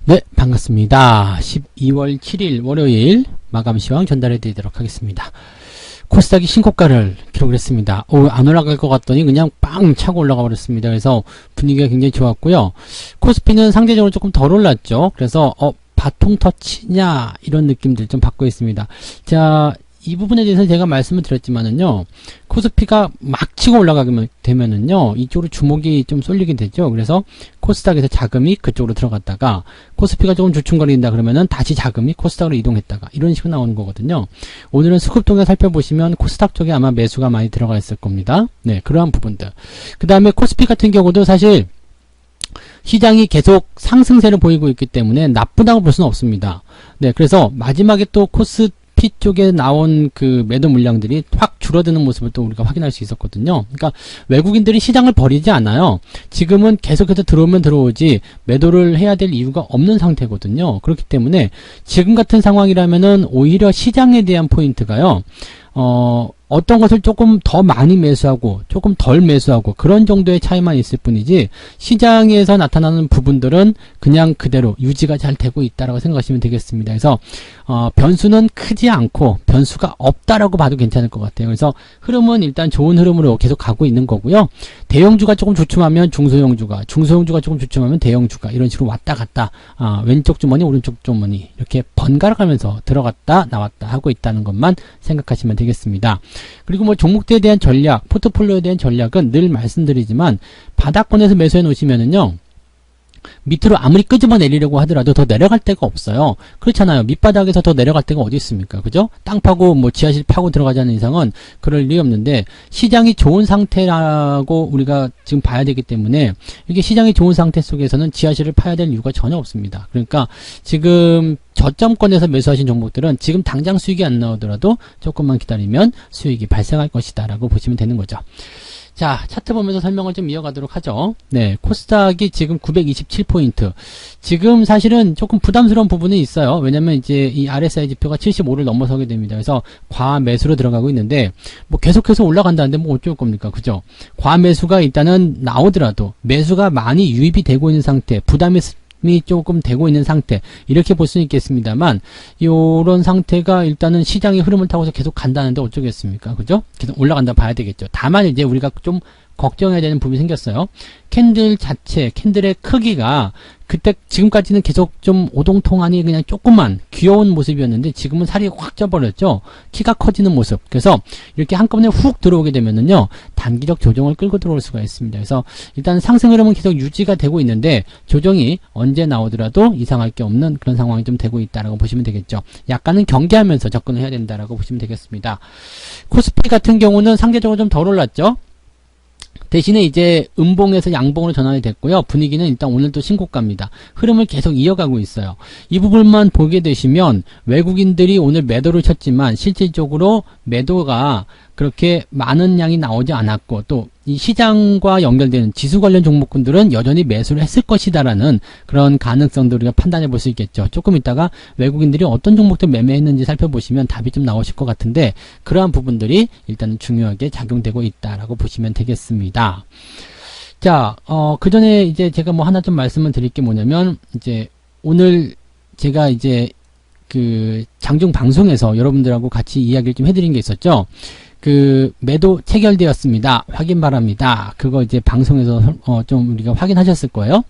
네, 반갑습니다. 12월 7일 월요일 마감 시황 전달해 드리도록 하겠습니다. 코스닥이 신고가를 기록을 했습니다. 안 올라갈 것 같더니 그냥 빵 차고 올라가 버렸습니다. 그래서 분위기가 굉장히 좋았고요. 코스피는 상대적으로 조금 덜 올랐죠. 그래서 바통 터치냐 이런 느낌들 좀 받고 있습니다. 자, 이 부분에 대해서 제가 말씀을 드렸지만은요, 코스피가 막 치고 올라가게 되면은요, 이쪽으로 주목이 좀 쏠리게 되죠. 그래서 코스닥에서 자금이 그쪽으로 들어갔다가 코스피가 조금 주춤거린다 그러면은 다시 자금이 코스닥으로 이동했다가 이런 식으로 나오는 거거든요. 오늘은 수급 통계 살펴보시면 코스닥 쪽에 아마 매수가 많이 들어가 있을 겁니다. 네, 그러한 부분들. 그 다음에 코스피 같은 경우도 사실 시장이 계속 상승세를 보이고 있기 때문에 나쁘다고 볼 수는 없습니다. 네, 그래서 마지막에 또 코스피 쪽에 나온 그 매도 물량들이 확 줄어드는 모습을 또 우리가 확인할 수 있었거든요. 그러니까 외국인들이 시장을 버리지 않아요. 지금은 계속해서 들어오면 들어오지 매도를 해야 될 이유가 없는 상태거든요. 그렇기 때문에 지금 같은 상황이라면은 오히려 시장에 대한 포인트가요. 어떤 것을 조금 더 많이 매수하고 조금 덜 매수하고 그런 정도의 차이만 있을 뿐이지 시장에서 나타나는 부분들은 그냥 그대로 유지가 잘 되고 있다라고 생각하시면 되겠습니다. 그래서 변수는 크지 않고 변수가 없다라고 봐도 괜찮을 것 같아요. 그래서 흐름은 일단 좋은 흐름으로 계속 가고 있는 거고요. 대형주가 조금 주춤하면 중소형주가 조금 주춤하면 대형주가 이런 식으로 왔다 갔다 왼쪽 주머니 오른쪽 주머니 이렇게 번갈아 가면서 들어갔다 나왔다 하고 있다는 것만 생각하시면 되겠습니다. 그리고 뭐 종목대에 대한 전략, 포트폴리오에 대한 전략은 늘 말씀드리지만 바닥권에서 매수해 놓으시면은요, 밑으로 아무리 끄집어내리려고 하더라도 더 내려갈 데가 없어요. 그렇잖아요. 밑바닥에서 더 내려갈 데가 어디 있습니까? 그죠? 땅 파고 뭐 지하실 파고 들어가지 않는 이상은 그럴 일이 없는데 시장이 좋은 상태라고 우리가 지금 봐야 되기 때문에 이게 시장이 좋은 상태 속에서는 지하실을 파야 될 이유가 전혀 없습니다. 그러니까 지금 저점권에서 매수하신 종목들은 지금 당장 수익이 안 나오더라도 조금만 기다리면 수익이 발생할 것이다 라고 보시면 되는 거죠. 자, 차트 보면서 설명을 좀 이어가도록 하죠. 네, 코스닥이 지금 927포인트. 지금 사실은 조금 부담스러운 부분이 있어요. 왜냐면 이제 이 RSI 지표가 75를 넘어서게 됩니다. 그래서 과매수로 들어가고 있는데, 뭐 계속해서 올라간다는데 뭐 어쩔 겁니까? 그죠? 과매수가 일단은 나오더라도 매수가 많이 유입이 되고 있는 상태, 부담이 조금 되고 있는 상태 이렇게 볼 수는 있겠습니다만 요런 상태가 일단은 시장의 흐름을 타고서 계속 간다는데 어쩌겠습니까? 그죠? 계속 올라간다 봐야 되겠죠. 다만 이제 우리가 좀 걱정해야 되는 부분이 생겼어요. 캔들 자체, 캔들의 크기가 그때 지금까지는 계속 좀 오동통하니 그냥 조금만 귀여운 모습이었는데 지금은 살이 확 쪄버렸죠. 키가 커지는 모습. 그래서 이렇게 한꺼번에 훅 들어오게 되면은요, 단기적 조정을 끌고 들어올 수가 있습니다. 그래서 일단 상승 흐름은 계속 유지가 되고 있는데 조정이 언제 나오더라도 이상할 게 없는 그런 상황이 좀 되고 있다라고 보시면 되겠죠. 약간은 경계하면서 접근을 해야 된다라고 보시면 되겠습니다. 코스피 같은 경우는 상대적으로 좀 덜 올랐죠. 대신에 이제 음봉에서 양봉으로 전환이 됐고요. 분위기는 일단 오늘도 신고가입니다. 흐름을 계속 이어가고 있어요. 이 부분만 보게 되시면 외국인들이 오늘 매도를 쳤지만 실질적으로 매도가 그렇게 많은 양이 나오지 않았고 또 이 시장과 연결되는 지수 관련 종목군들은 여전히 매수를 했을 것이다라는 그런 가능성도 우리가 판단해 볼 수 있겠죠. 조금 있다가 외국인들이 어떤 종목들 매매했는지 살펴보시면 답이 좀 나오실 것 같은데 그러한 부분들이 일단은 중요하게 작용되고 있다라고 보시면 되겠습니다. 자, 그 전에 이제 제가 뭐 하나 좀 말씀을 드릴 게 뭐냐면 이제 오늘 제가 이제 그 장중 방송에서 여러분들하고 같이 이야기를 좀 해드린 게 있었죠. 그 매도 체결되었습니다. 확인 바랍니다. 그거 이제 방송에서 좀 우리가 확인하셨을 거예요.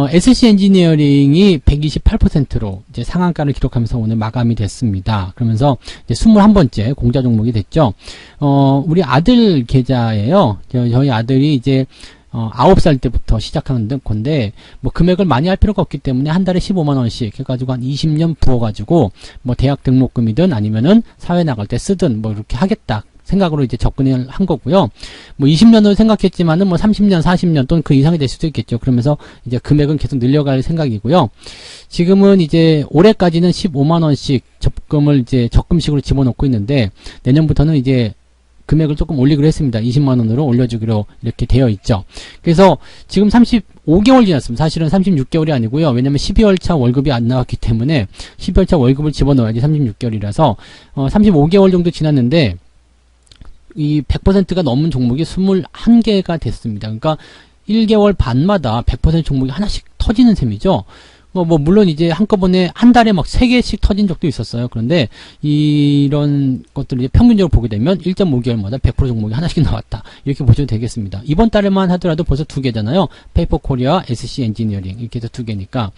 SC 엔지니어링이 128%로 이제 상한가를 기록하면서 오늘 마감이 됐습니다. 그러면서 이제 21번째 공자 종목이 됐죠. 우리 아들 계좌예요. 저희 아들이 이제 9살 때부터 시작하는 건데, 뭐, 금액을 많이 할 필요가 없기 때문에 한 달에 15만원씩 해가지고 한 20년 부어가지고, 뭐, 대학 등록금이든 아니면은 사회 나갈 때 쓰든 뭐, 이렇게 하겠다. 생각으로 이제 접근을 한 거고요. 뭐 20년을 생각했지만은 뭐 30년, 40년 또는 그 이상이 될 수도 있겠죠. 그러면서 이제 금액은 계속 늘려갈 생각이고요. 지금은 이제 올해까지는 15만원씩 적금을 이제 적금식으로 집어넣고 있는데 내년부터는 이제 금액을 조금 올리기로 했습니다. 20만원으로 올려주기로 이렇게 되어 있죠. 그래서 지금 35개월 지났습니다. 사실은 36개월이 아니고요. 왜냐면 12월차 월급이 안 나왔기 때문에 12월차 월급을 집어넣어야지 36개월이라서 35개월 정도 지났는데 이 100%가 넘은 종목이 21개가 됐습니다. 그러니까 1개월 반마다 100% 종목이 하나씩 터지는 셈이죠. 물론 이제 한꺼번에 한 달에 막 3개씩 터진 적도 있었어요. 그런데 이런 것들을 이제 평균적으로 보게 되면 1.5개월마다 100% 종목이 하나씩 나왔다. 이렇게 보셔도 되겠습니다. 이번 달에만 하더라도 벌써 2개잖아요. 페이퍼 코리아, SC 엔지니어링 이렇게 해서 2개니까.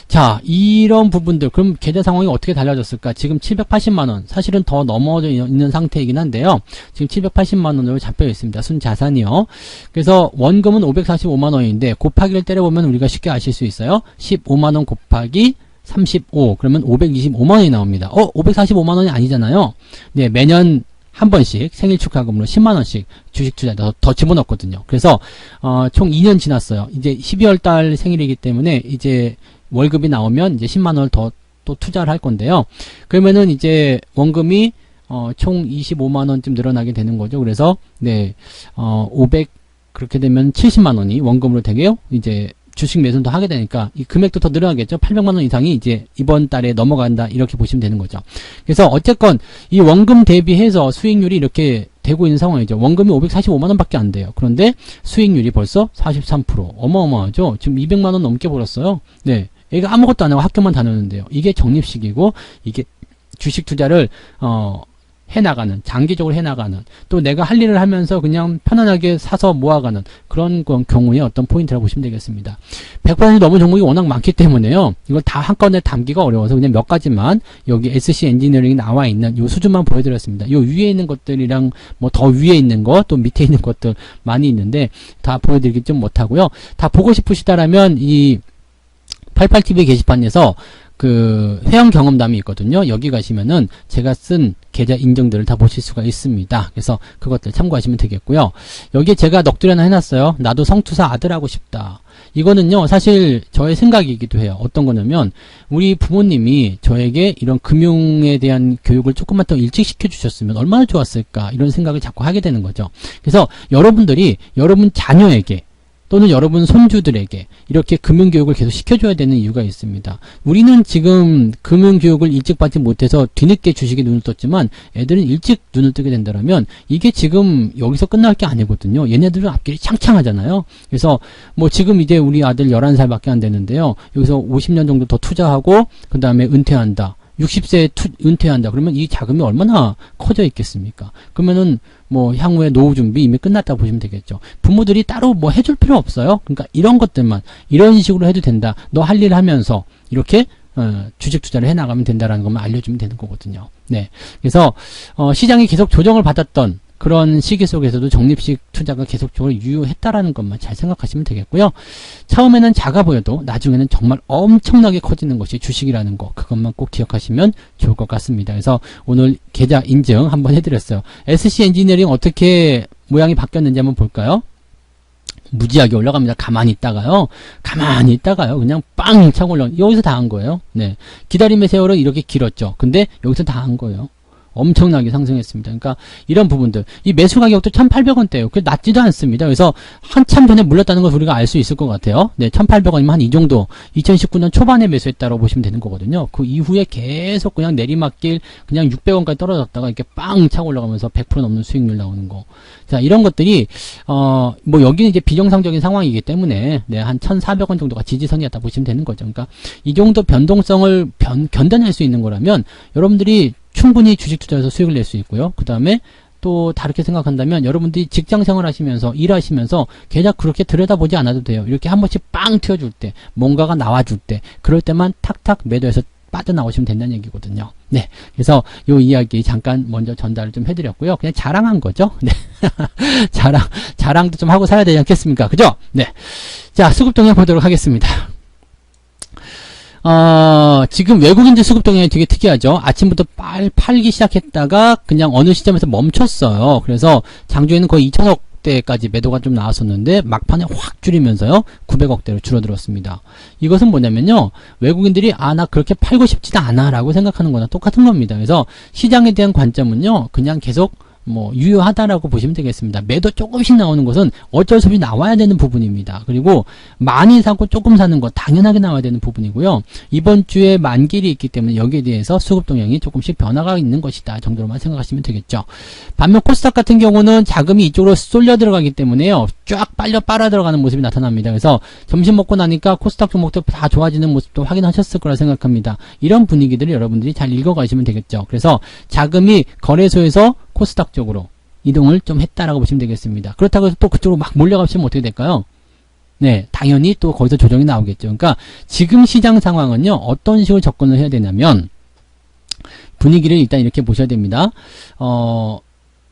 자, 이런 부분들 그럼 계좌 상황이 어떻게 달라졌을까? 지금 780만원 사실은 더 넘어져 있는 상태이긴 한데요. 지금 780만원으로 잡혀 있습니다. 순자산이요. 그래서 원금은 545만원인데 곱하기를 때려보면 우리가 쉽게 아실 수 있어요. 15만원 곱하기 35 그러면 525만원이 나옵니다. 545만원이 아니잖아요. 네, 매년 한 번씩 생일 축하금으로 10만원씩 주식 투자에 더 집어넣었거든요. 그래서 총 2년 지났어요. 이제 12월 달 생일이기 때문에 이제 월급이 나오면 이제 10만원을 더 또 투자를 할 건데요. 그러면은 이제 원금이 총 25만원쯤 늘어나게 되는 거죠. 그래서 네, 500 그렇게 되면 70만원이 원금으로 되게요. 이제 주식 매수도 하게 되니까 이 금액도 더 늘어나겠죠. 800만원 이상이 이제 이번 달에 넘어간다 이렇게 보시면 되는 거죠. 그래서 어쨌건 이 원금 대비해서 수익률이 이렇게 되고 있는 상황이죠. 원금이 545만원 밖에 안 돼요. 그런데 수익률이 벌써 43%. 어마어마하죠. 지금 200만원 넘게 벌었어요. 네. 얘가 아무것도 안 하고 학교만 다녔는데요. 이게 적립식이고 이게 주식 투자를 해나가는, 장기적으로 해나가는, 또 내가 할 일을 하면서 그냥 편안하게 사서 모아가는 그런 경우에 어떤 포인트라고 보시면 되겠습니다. 100% 넘은 종목이 워낙 많기 때문에요. 이걸 다 한꺼번에 담기가 어려워서 그냥 몇 가지만 여기 SC 엔지니어링이 나와 있는 요 수준만 보여드렸습니다. 요 위에 있는 것들이랑 뭐 더 위에 있는 것, 또 밑에 있는 것들 많이 있는데 다 보여드리기 좀 못하고요. 다 보고 싶으시다라면 이 88TV 게시판에서 그 회원 경험담이 있거든요. 여기 가시면은 제가 쓴 계좌 인증들을 다 보실 수가 있습니다. 그래서 그것들 참고하시면 되겠고요. 여기에 제가 넋두리 하나 해놨어요. 나도 성투사 아들 하고 싶다. 이거는요 사실 저의 생각이기도 해요. 어떤 거냐면 우리 부모님이 저에게 이런 금융에 대한 교육을 조금만 더 일찍 시켜주셨으면 얼마나 좋았을까 이런 생각을 자꾸 하게 되는 거죠. 그래서 여러분들이 여러분 자녀에게 또는 여러분 손주들에게 이렇게 금융교육을 계속 시켜줘야 되는 이유가 있습니다. 우리는 지금 금융교육을 일찍 받지 못해서 뒤늦게 주식에 눈을 떴지만 애들은 일찍 눈을 뜨게 된다면 이게 지금 여기서 끝날 게 아니거든요. 얘네들은 앞길이 창창하잖아요. 그래서 뭐 지금 이제 우리 아들 11살밖에 안 되는데요. 여기서 50년 정도 더 투자하고 그 다음에 은퇴한다. 60세에 은퇴한다. 그러면 이 자금이 얼마나 커져 있겠습니까? 그러면은 뭐 향후에 노후 준비 이미 끝났다고 보시면 되겠죠. 부모들이 따로 뭐 해줄 필요 없어요. 그러니까 이런 것들만 이런 식으로 해도 된다. 너 할 일 하면서 이렇게 주식 투자를 해나가면 된다라는 것만 알려주면 되는 거거든요. 네. 그래서 시장이 계속 조정을 받았던 그런 시기 속에서도 적립식 투자가 계속적으로 유효했다라는 것만 잘 생각하시면 되겠고요. 처음에는 작아 보여도 나중에는 정말 엄청나게 커지는 것이 주식이라는 거 그것만 꼭 기억하시면 좋을 것 같습니다. 그래서 오늘 계좌 인증 한번 해드렸어요. SC 엔지니어링 어떻게 모양이 바뀌었는지 한번 볼까요? 무지하게 올라갑니다. 가만히 있다가요. 그냥 빵 차고 올라가. 여기서 다 한 거예요. 네. 기다림의 세월은 이렇게 길었죠. 근데 여기서 다 한 거예요. 엄청나게 상승했습니다. 그러니까 이런 부분들 이 매수 가격도 1,800원대예요. 그 낮지도 않습니다. 그래서 한참 전에 물렸다는 걸 우리가 알 수 있을 것 같아요. 네, 1,800원이면 한 이 정도 2019년 초반에 매수했다고 보시면 되는 거거든요. 그 이후에 계속 그냥 내리막길 그냥 600원까지 떨어졌다가 이렇게 빵 차고 올라가면서 100% 넘는 수익률 나오는 거. 자, 이런 것들이 뭐 여기는 이제 비정상적인 상황이기 때문에 네, 한 1,400원 정도가 지지선이었다 보시면 되는 거죠. 그러니까 이 정도 변동성을 견뎌낼 수 있는 거라면 여러분들이 충분히 주식 투자에서 수익을 낼 수 있고요. 그 다음에 또 다르게 생각한다면 여러분들이 직장 생활 하시면서 일하시면서 계좌 그렇게 들여다보지 않아도 돼요. 이렇게 한 번씩 빵 튀어줄 때 뭔가가 나와줄 때 그럴 때만 탁탁 매도해서 빠져나오시면 된다는 얘기거든요. 네. 그래서 요 이야기 잠깐 먼저 전달을 좀 해드렸고요. 그냥 자랑한 거죠. 네. 자랑도 좀 하고 살아야 되지 않겠습니까? 그죠? 네. 자, 수급동향 보도록 하겠습니다. 지금 외국인들 수급동향이 되게 특이하죠. 아침부터 팔기 시작했다가 그냥 어느 시점에서 멈췄어요. 그래서 장중에는 거의 2천억대까지 매도가 좀 나왔었는데 막판에 확 줄이면서요. 900억대로 줄어들었습니다. 이것은 뭐냐면요. 외국인들이 나 그렇게 팔고 싶지도 않아 라고 생각하는 거나 똑같은 겁니다. 그래서 시장에 대한 관점은요. 그냥 계속 유효하다라고 보시면 되겠습니다. 매도 조금씩 나오는 것은 어쩔 수 없이 나와야 되는 부분입니다. 그리고 많이 사고 조금 사는 것 당연하게 나와야 되는 부분이고요. 이번 주에 만길이 있기 때문에 여기에 대해서 수급 동향이 조금씩 변화가 있는 것이다 정도로만 생각하시면 되겠죠. 반면 코스닥 같은 경우는 자금이 이쪽으로 쏠려 들어가기 때문에요. 쫙 빨려 들어가는 모습이 나타납니다. 그래서 점심 먹고 나니까 코스닥 종목들 다 좋아지는 모습도 확인하셨을 거라 생각합니다. 이런 분위기들을 여러분들이 잘 읽어가시면 되겠죠. 그래서 자금이 거래소에서 코스닥 쪽으로 이동을 좀 했다라고 보시면 되겠습니다. 그렇다고 해서 또 그쪽으로 막 몰려가시면 어떻게 될까요? 네, 당연히 또 거기서 조정이 나오겠죠. 그러니까 지금 시장 상황은요, 어떤 식으로 접근을 해야 되냐면, 분위기를 일단 이렇게 보셔야 됩니다.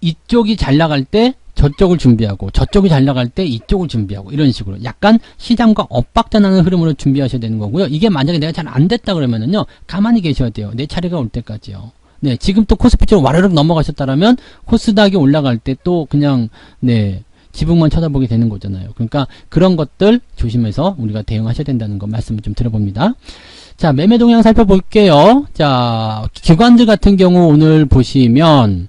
이쪽이 잘 나갈 때 저쪽을 준비하고, 저쪽이 잘 나갈 때 이쪽을 준비하고, 이런 식으로 약간 시장과 엇박자나는 흐름으로 준비하셔야 되는 거고요. 이게 만약에 내가 잘 안 됐다 그러면은요, 가만히 계셔야 돼요. 내 차례가 올 때까지요. 네, 지금 또 코스피 쪽으로 와르륵 넘어가셨다라면 코스닥이 올라갈 때 또 그냥 네 지붕만 쳐다보게 되는 거잖아요. 그러니까 그런 것들 조심해서 우리가 대응하셔야 된다는 거 말씀을 좀 들어봅니다. 자, 매매 동향 살펴볼게요. 자, 기관들 같은 경우 오늘 보시면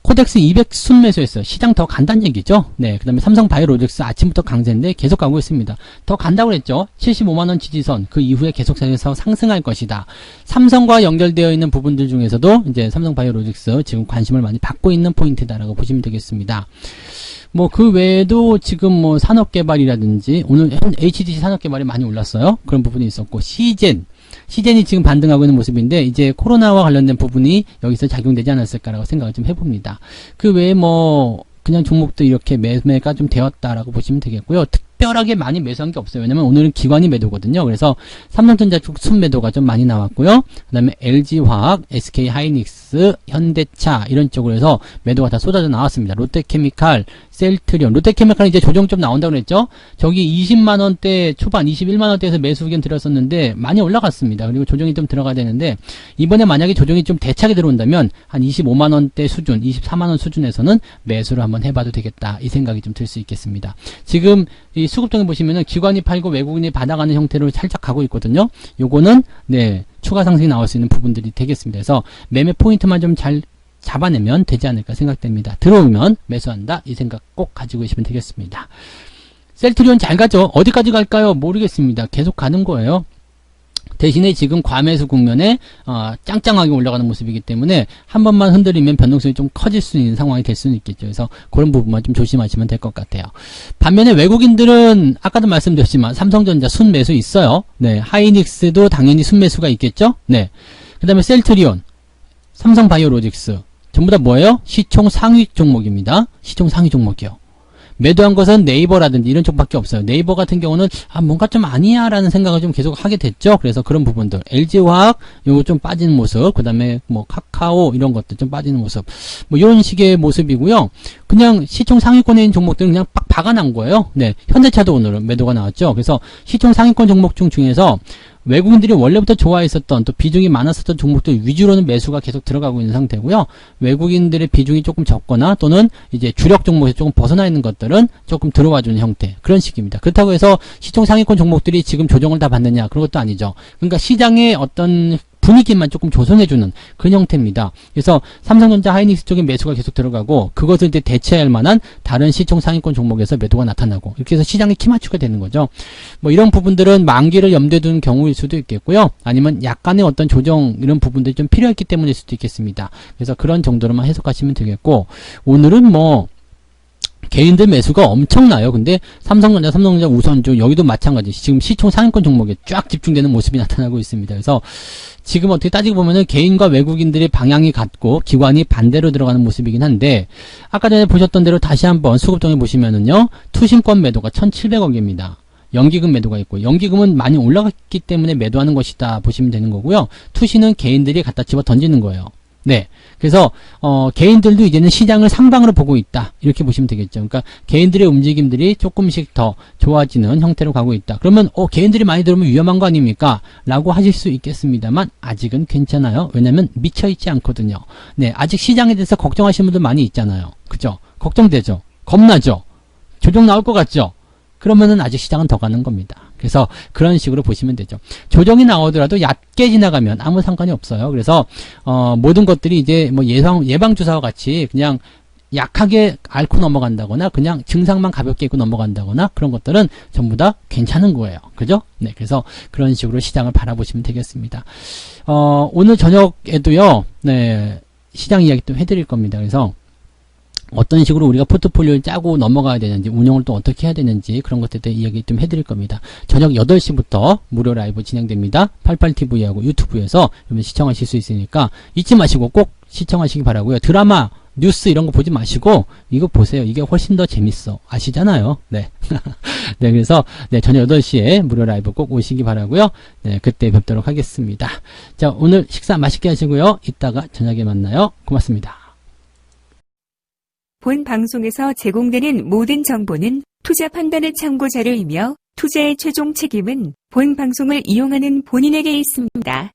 코덱스 200 순매수했어요. 시장 더 간다는 얘기죠. 네, 그 다음에 삼성바이오로직스 아침부터 강세인데 계속 가고 있습니다. 더 간다고 그랬죠. 75만원 지지선 그 이후에 계속해서 상승할 것이다. 삼성과 연결되어 있는 부분들 중에서도 이제 삼성바이오로직스 지금 관심을 많이 받고 있는 포인트다라고 보시면 되겠습니다. 그 외에도 지금 산업개발이라든지 오늘 HDC 산업개발이 많이 올랐어요. 그런 부분이 있었고 시젠이 지금 반등하고 있는 모습인데 이제 코로나와 관련된 부분이 여기서 작용되지 않았을까라고 생각을 좀 해봅니다. 그 외에 그냥 종목도 이렇게 매매가 좀 되었다라고 보시면 되겠고요. 특별하게 많이 매수한 게 없어요. 왜냐면 오늘은 기관이 매도거든요. 그래서 삼성전자 쪽 순매도가 좀 많이 나왔고요. 그 다음에 LG화학, SK하이닉스, 현대차 이런 쪽으로 해서 매도가 다 쏟아져 나왔습니다. 롯데케미칼, 셀트리온. 롯데케미칼은 이제 조정 좀 나온다고 그랬죠. 저기 20만원대 초반 21만원대에서 매수 의견 드렸었는데 많이 올라갔습니다. 그리고 조정이 좀 들어가야 되는데 이번에 만약에 조정이 좀 대차게 들어온다면 한 25만원대 수준 24만원 수준에서는 매수를 한번 해봐도 되겠다 이 생각이 좀 들 수 있겠습니다. 지금 이 수급동에 보시면은 기관이 팔고 외국인이 받아가는 형태로 살짝 가고 있거든요. 요거는 네 추가 상승이 나올 수 있는 부분들이 되겠습니다. 그래서 매매 포인트만 좀 잘 잡아내면 되지 않을까 생각됩니다. 들어오면 매수한다 이 생각 꼭 가지고 계시면 되겠습니다. 셀트리온 잘 가죠. 어디까지 갈까요? 모르겠습니다. 계속 가는 거예요. 대신에 지금 과매수 국면에 짱짱하게 올라가는 모습이기 때문에 한 번만 흔들리면 변동성이 좀 커질 수 있는 상황이 될 수는 있겠죠. 그래서 그런 부분만 좀 조심하시면 될 것 같아요. 반면에 외국인들은 아까도 말씀드렸지만 삼성전자 순매수 있어요. 네, 하이닉스도 당연히 순매수가 있겠죠. 네, 그 다음에 셀트리온, 삼성바이오로직스 전부 다 뭐예요? 시총 상위 종목입니다. 시총 상위 종목이요. 매도한 것은 네이버라든지 이런 쪽밖에 없어요. 네이버 같은 경우는 뭔가 좀 아니야 라는 생각을 좀 계속 하게 됐죠. 그래서 그런 부분들 LG화학 요거 좀 빠지는 모습, 그 다음에 카카오 이런 것들 좀 빠지는 모습 이런 식의 모습이고요. 그냥 시총 상위권에 있는 종목들은 그냥 빡 박아난 거예요. 네, 현대차도 오늘은 매도가 나왔죠. 그래서 시총 상위권 종목 중에서 외국인들이 원래부터 좋아했었던 또 비중이 많았었던 종목들 위주로는 매수가 계속 들어가고 있는 상태고요. 외국인들의 비중이 조금 적거나 또는 이제 주력 종목에서 조금 벗어나 있는 것들은 조금 들어와주는 형태 그런 식입니다. 그렇다고 해서 시총 상위권 종목들이 지금 조정을 다 받느냐 그런 것도 아니죠. 그러니까 시장의 어떤 분위기만 조금 조성해주는 그런 형태입니다. 그래서 삼성전자 하이닉스 쪽에 매수가 계속 들어가고 그것을 이제 대체할 만한 다른 시총 상위권 종목에서 매도가 나타나고 이렇게 해서 시장이 키맞추게 되는 거죠. 이런 부분들은 만기를 염두에 두는 경우일 수도 있겠고요. 아니면 약간의 어떤 조정 이런 부분들이 좀 필요했기 때문일 수도 있겠습니다. 그래서 그런 정도로만 해석하시면 되겠고 오늘은 개인들 매수가 엄청나요. 근데 삼성전자 우선주 여기도 마찬가지 지금 시총 상위권 종목에 쫙 집중되는 모습이 나타나고 있습니다. 그래서 지금 어떻게 따지고 보면은 개인과 외국인들의 방향이 같고 기관이 반대로 들어가는 모습이긴 한데 아까 전에 보셨던 대로 다시 한번 수급동에 보시면은요 투신권 매도가 1700억입니다. 연기금 매도가 있고 연기금은 많이 올라갔기 때문에 매도하는 것이다 보시면 되는 거고요. 투신은 개인들이 갖다 집어 던지는 거예요. 네. 그래서 개인들도 이제는 시장을 상방으로 보고 있다. 이렇게 보시면 되겠죠. 그러니까 개인들의 움직임들이 조금씩 더 좋아지는 형태로 가고 있다. 그러면 개인들이 많이 들어오면 위험한 거 아닙니까? 라고 하실 수 있겠습니다만 아직은 괜찮아요. 왜냐면 미쳐있지 않거든요. 네. 아직 시장에 대해서 걱정하시는 분들 많이 있잖아요. 그죠? 걱정되죠? 겁나죠? 조정 나올 것 같죠? 그러면은 아직 시장은 더 가는 겁니다. 그래서 그런 식으로 보시면 되죠. 조정이 나오더라도 얕게 지나가면 아무 상관이 없어요. 그래서 모든 것들이 이제 예방주사와 같이 그냥 약하게 앓고 넘어간다거나 그냥 증상만 가볍게 있고 넘어간다거나 그런 것들은 전부 다 괜찮은 거예요. 그죠? 네, 그래서 그런 식으로 시장을 바라보시면 되겠습니다. 오늘 저녁에도요, 네, 시장 이야기 좀 해드릴 겁니다. 그래서 어떤 식으로 우리가 포트폴리오를 짜고 넘어가야 되는지, 운영을 또 어떻게 해야 되는지 그런 것들에 대해 이야기 좀 해드릴 겁니다. 저녁 8시부터 무료 라이브 진행됩니다. 88TV하고 유튜브에서 여러분 시청하실 수 있으니까 잊지 마시고 꼭 시청하시기 바라고요. 드라마, 뉴스 이런 거 보지 마시고 이거 보세요. 이게 훨씬 더 재밌어. 아시잖아요. 네. 네, 그래서 네, 저녁 8시에 무료 라이브 꼭 오시기 바라고요. 네, 그때 뵙도록 하겠습니다. 자, 오늘 식사 맛있게 하시고요. 이따가 저녁에 만나요. 고맙습니다. 본 방송에서 제공되는 모든 정보는 투자 판단의 참고 자료이며 투자의 최종 책임은 본 방송을 이용하는 본인에게 있습니다.